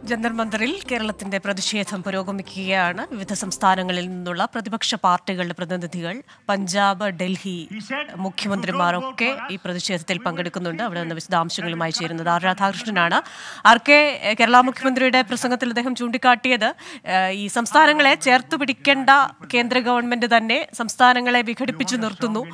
ജന്തർ മന്ദറിൽ കേരളത്തിന്റെ പ്രതിഷേധം പുരോഗമിക്കുകയാണ്. വിവിധ സംസ്ഥാനങ്ങളിൽ നിന്നുള്ള പ്രതിപക്ഷ പാർട്ടികളുടെ പ്രതിനിധികൾ, പഞ്ചാബ്, ഡൽഹി മുഖ്യമന്ത്രിമാരൊക്കെ ഈ പ്രതിഷേധത്തിൽ പങ്കെടുക്കുന്നുണ്ട്. അവിടെ നിന്ന് വിശദാംശങ്ങളുമായി ചേരുന്നത് ആർ രാധാകൃഷ്ണനാണ്. ആർക്കെ, കേരള മുഖ്യമന്ത്രിയുടെ പ്രസംഗത്തിൽ അദ്ദേഹം ചൂണ്ടിക്കാട്ടിയത് ഈ സംസ്ഥാനങ്ങളെ ചേർത്തു പിടിക്കേണ്ട കേന്ദ്ര ഗവൺമെന്റ് തന്നെ സംസ്ഥാനങ്ങളെ വിഘടിപ്പിച്ചു നിർത്തുന്നു.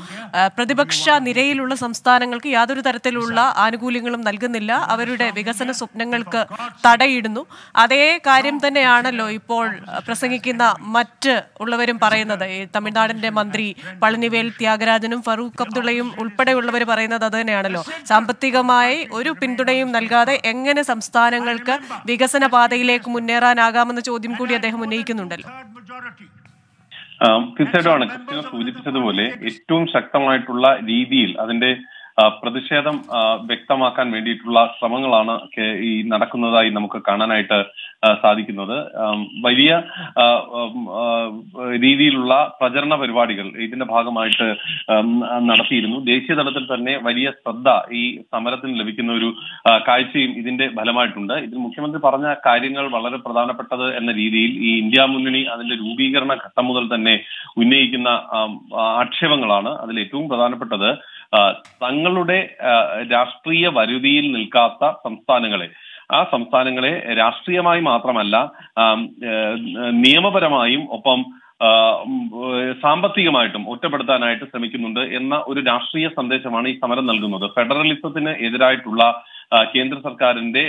പ്രതിപക്ഷ നിരയിലുള്ള സംസ്ഥാനങ്ങൾക്ക് യാതൊരു തരത്തിലുള്ള ആനുകൂല്യങ്ങളും നൽകുന്നില്ല. അവരുടെ വികസന സ്വപ്നങ്ങൾക്ക് തടയിടുന്നു. അതേ കാര്യം തന്നെയാണല്ലോ ഇപ്പോൾ പ്രസംഗിക്കുന്ന മറ്റ് ഉള്ളവരും പറയുന്നത്. ഈ തമിഴ്നാടിന്റെ മന്ത്രി പളനിവേൽ ത്യാഗരാജനും ഫറൂഖ് അബ്ദുള്ളയും ഉൾപ്പെടെയുള്ളവർ പറയുന്നത് അത് തന്നെയാണല്ലോ. സാമ്പത്തികമായി ഒരു പിന്തുണയും നൽകാതെ എങ്ങനെ സംസ്ഥാനങ്ങൾക്ക് വികസന പാതയിലേക്ക് മുന്നേറാനാകാമെന്ന ചോദ്യം കൂടി അദ്ദേഹം ഉന്നയിക്കുന്നുണ്ടല്ലോ. തീർച്ചയായിട്ടുമാണ് ക്രിസ്ത്യന സൂചിപ്പിച്ചതുപോലെ ഏറ്റവും ശക്തമായിട്ടുള്ള രീതിയിൽ അതിന്റെ പ്രതിഷേധം വ്യക്തമാക്കാൻ വേണ്ടിയിട്ടുള്ള ശ്രമങ്ങളാണ് ഈ നടക്കുന്നതായി നമുക്ക് കാണാനായിട്ട് സാധിക്കുന്നത്. വലിയ രീതിയിലുള്ള പ്രചരണ പരിപാടികൾ ഇതിന്റെ ഭാഗമായിട്ട് നടത്തിയിരുന്നു. ദേശീയ തലത്തിൽ തന്നെ വലിയ ശ്രദ്ധ ഈ സമരത്തിന് ലഭിക്കുന്ന ഒരു കാഴ്ചയും ഇതിന്റെ ഫലമായിട്ടുണ്ട്. ഇതിൽ മുഖ്യമന്ത്രി പറഞ്ഞ കാര്യങ്ങൾ വളരെ പ്രധാനപ്പെട്ടത് എന്ന രീതിയിൽ ഈ ഇന്ത്യ മുന്നണി അതിന്റെ രൂപീകരണ ഘട്ടം മുതൽ തന്നെ ഉന്നയിക്കുന്ന ആക്ഷേപങ്ങളാണ്. അതിൽ ഏറ്റവും പ്രധാനപ്പെട്ടത് തങ്ങളുടെ രാഷ്ട്രീയ വരുതിയിൽ നിൽക്കാത്ത ആ സംസ്ഥാനങ്ങളെ രാഷ്ട്രീയമായി മാത്രമല്ല നിയമപരമായും ഒപ്പം സാമ്പത്തികമായിട്ടും ഒറ്റപ്പെടുത്താനായിട്ട് ശ്രമിക്കുന്നുണ്ട് എന്ന ഒരു രാഷ്ട്രീയ സന്ദേശമാണ് ഈ സമരം നൽകുന്നത്. ഫെഡറലിസത്തിന് എതിരായിട്ടുള്ള കേന്ദ്ര സർക്കാരിന്റെ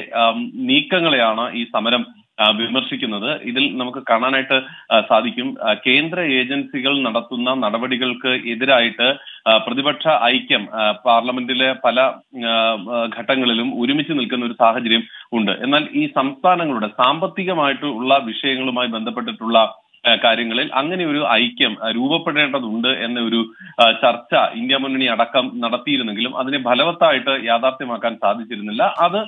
നീക്കങ്ങളെയാണ് ഈ സമരം വിമർശിക്കുന്നത്. ഇതിൽ നമുക്ക് കാണാനായിട്ട് സാധിക്കും, കേന്ദ്ര ഏജൻസികൾ നടത്തുന്ന നടപടികൾക്ക് എതിരായിട്ട് പ്രതിപക്ഷ ഐക്യം പാർലമെന്റിലെ പല ഘട്ടങ്ങളിലും ഒരുമിച്ച് നിൽക്കുന്ന ഒരു സാഹചര്യം ഉണ്ട്. എന്നാൽ ഈ സംസ്ഥാനങ്ങളുടെ സാമ്പത്തികമായിട്ടുള്ള വിഷയങ്ങളുമായി ബന്ധപ്പെട്ടിട്ടുള്ള കാര്യങ്ങളിൽ അങ്ങനെ ഒരു ഐക്യം രൂപപ്പെടേണ്ടതുണ്ട് എന്ന ഒരു ചർച്ച ഇന്ത്യ മുന്നണി അടക്കം നടത്തിയിരുന്നെങ്കിലും അതിനെ ഫലവത്തായിട്ട് യാഥാർത്ഥ്യമാക്കാൻ സാധിച്ചിരുന്നില്ല. അത്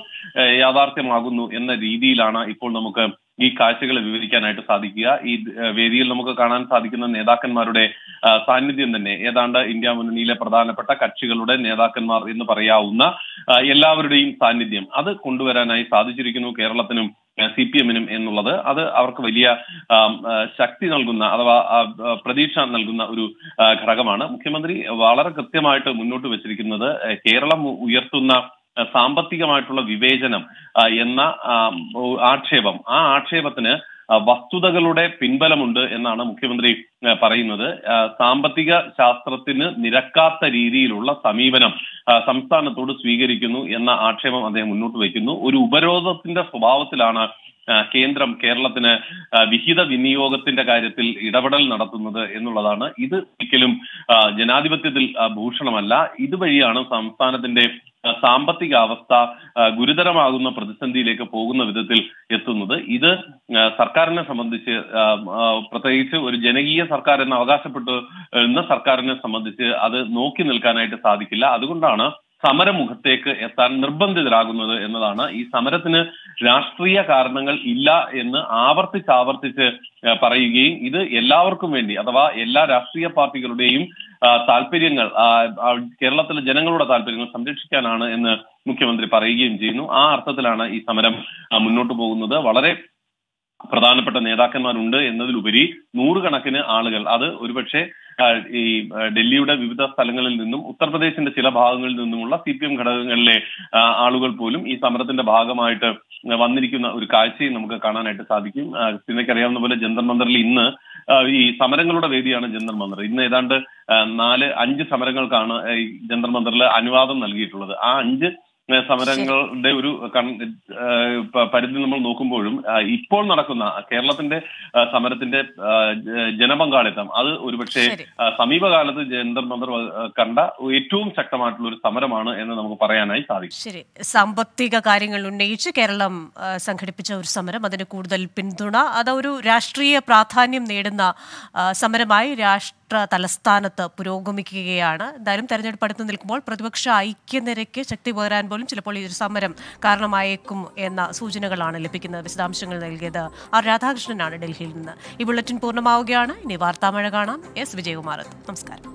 യാഥാർത്ഥ്യമാകുന്നു എന്ന രീതിയിലാണ് ഇപ്പോൾ നമുക്ക് ഈ കാഴ്ചകളെ വിവരിക്കാനായിട്ട് സാധിക്കുക. ഈ വേദിയിൽ നമുക്ക് കാണാൻ സാധിക്കുന്ന നേതാക്കന്മാരുടെ സാന്നിധ്യം തന്നെ ഏതാണ്ട് ഇന്ത്യ മുന്നണിയിലെ പ്രധാനപ്പെട്ട കക്ഷികളുടെ നേതാക്കന്മാർ എന്ന് പറയാവുന്ന എല്ലാവരുടെയും സാന്നിധ്യം അത് കൊണ്ടുവരാനായി സാധിച്ചിരിക്കുന്നു കേരളത്തിനും CPM-നും എന്നുള്ളത്. അത് അവർക്ക് വലിയ ശക്തി നൽകുന്ന അഥവാ പ്രതീക്ഷ നൽകുന്ന ഒരു ഘടകമാണ്. മുഖ്യമന്ത്രി വളരെ കൃത്യമായിട്ട് മുന്നോട്ട് വെച്ചിരിക്കുന്നത് കേരളം ഉയർത്തുന്ന സാമ്പത്തികമായിട്ടുള്ള വിവേചനം എന്ന ആക്ഷേപം, ആ ആക്ഷേപത്തിന് വസ്തുതകളുടെ പിൻബലമുണ്ട് എന്നാണ് മുഖ്യമന്ത്രി പറയുന്നത്. സാമ്പത്തിക ശാസ്ത്രത്തിന് നിരക്കാത്ത രീതിയിലുള്ള സമീപനം സംസ്ഥാനത്തോട് സ്വീകരിക്കുന്നു എന്ന ആക്ഷേപം അദ്ദേഹം മുന്നോട്ട് വയ്ക്കുന്നു. ഒരു ഉപരോധത്തിന്റെ സ്വഭാവത്തിലാണ് കേന്ദ്രം കേരളത്തിന് വിഹിത വിനിയോഗത്തിന്റെ കാര്യത്തിൽ ഇടപെടൽ നടത്തുന്നത് എന്നുള്ളതാണ്. ഇത് ഒരിക്കലും ജനാധിപത്യത്തിൽ ഭൂഷണമല്ല. ഇതുവഴിയാണ് സംസ്ഥാനത്തിന്റെ സാമ്പത്തിക അവസ്ഥ ഗുരുതരമാകുന്ന പ്രതിസന്ധിയിലേക്ക് പോകുന്ന വിധത്തിൽ എത്തുന്നത്. ഇത് സർക്കാരിനെ സംബന്ധിച്ച്, പ്രത്യേകിച്ച് ഒരു ജനകീയ സർക്കാർ എന്ന് അവകാശപ്പെടുന്ന സർക്കാരിനെ സംബന്ധിച്ച് അത് നോക്കി നിൽക്കാനായിട്ട് സാധിക്കില്ല. അതുകൊണ്ടാണ് സമരമുഖത്തേക്ക് എത്താൻ നിർബന്ധിതരാകുന്നത് എന്നതാണ്. ഈ സമരത്തിന് രാഷ്ട്രീയ കാരണങ്ങൾ ഇല്ല എന്ന് ആവർത്തിച്ച് പറയുകയും ഇത് എല്ലാവർക്കും വേണ്ടി അഥവാ എല്ലാ രാഷ്ട്രീയ പാർട്ടികളുടെയും താല്പര്യങ്ങൾ, കേരളത്തിലെ ജനങ്ങളുടെ താല്പര്യങ്ങൾ സംരക്ഷിക്കാനാണ് എന്ന് മുഖ്യമന്ത്രി പറയുകയും ചെയ്യുന്നു. ആ അർത്ഥത്തിലാണ് ഈ സമരം മുന്നോട്ട് പോകുന്നത്. വളരെ പ്രധാനപ്പെട്ട നേതാക്കന്മാരുണ്ട് എന്നതിലുപരി നൂറുകണക്കിന് ആളുകൾ, അത് ഒരുപക്ഷെ ഈ ഡൽഹിയുടെ വിവിധ സ്ഥലങ്ങളിൽ നിന്നും ഉത്തർപ്രദേശിന്റെ ചില ഭാഗങ്ങളിൽ നിന്നുമുള്ള CPM ഘടകങ്ങളിലെ ആളുകൾ പോലും ഈ സമരത്തിന്റെ ഭാഗമായിട്ട് വന്നിരിക്കുന്ന ഒരു കാഴ്ചയും നമുക്ക് കാണാനായിട്ട് സാധിക്കും. സിനിമയ്ക്കറിയാവുന്ന പോലെ ജന്തർ മന്ദറിൽ ഇന്ന് ഈ സമരങ്ങളുടെ വേദിയാണ് ജന്തർ മന്ദർ. ഇന്ന് ഏതാണ്ട് 4-5 സമരങ്ങൾക്കാണ് ഈ ജന്തർ മന്ദറിൽ അനുവാദം നൽകിയിട്ടുള്ളത്. ആ 5 സമരങ്ങളുടെ ഒരു പരിധി നമ്മൾ നോക്കുമ്പോഴും ഇപ്പോൾ നടക്കുന്ന കേരളത്തിന്റെ സമരത്തിന്റെ ജനപങ്കാളിത്തം അത് ഒരുപക്ഷെ സമീപകാലത്ത് ജന്തർ മന്ദർ കണ്ട ഏറ്റവും ശക്തമായിട്ടുള്ള ഒരു സമരമാണ് എന്ന് നമുക്ക് പറയാനായി സാധിക്കും. ശരി, സാമ്പത്തിക കാര്യങ്ങൾ ഉന്നയിച്ച് കേരളം സംഘടിപ്പിച്ച ഒരു സമരം, അതിന് കൂടുതൽ പിന്തുണ, അതൊരു രാഷ്ട്രീയ പ്രാധാന്യം നേടുന്ന സമരമായി രാഷ്ട്ര തലസ്ഥാനത്ത് പുരോഗമിക്കുകയാണ്. എന്തായാലും തെരഞ്ഞെടുപ്പ് അടുത്ത് നിൽക്കുമ്പോൾ പ്രതിപക്ഷ ഐക്യനിരയ്ക്ക് ശക്തി പകരാൻ പോലും ചിലപ്പോൾ ഈ ഒരു സമരം കാരണമായേക്കും എന്ന സൂചനകളാണ് ലഭിക്കുന്നത്. വിശദാംശങ്ങൾ നൽകിയത് ആർ രാധാകൃഷ്ണനാണ് ഡൽഹിയിൽ നിന്ന്. ഈ ബുള്ളറ്റിൻ പൂർണ്ണമാവുകയാണ്. ഇനി വാർത്താമഴ കാണാം. S വിജയകുമാർ. നമസ്കാരം.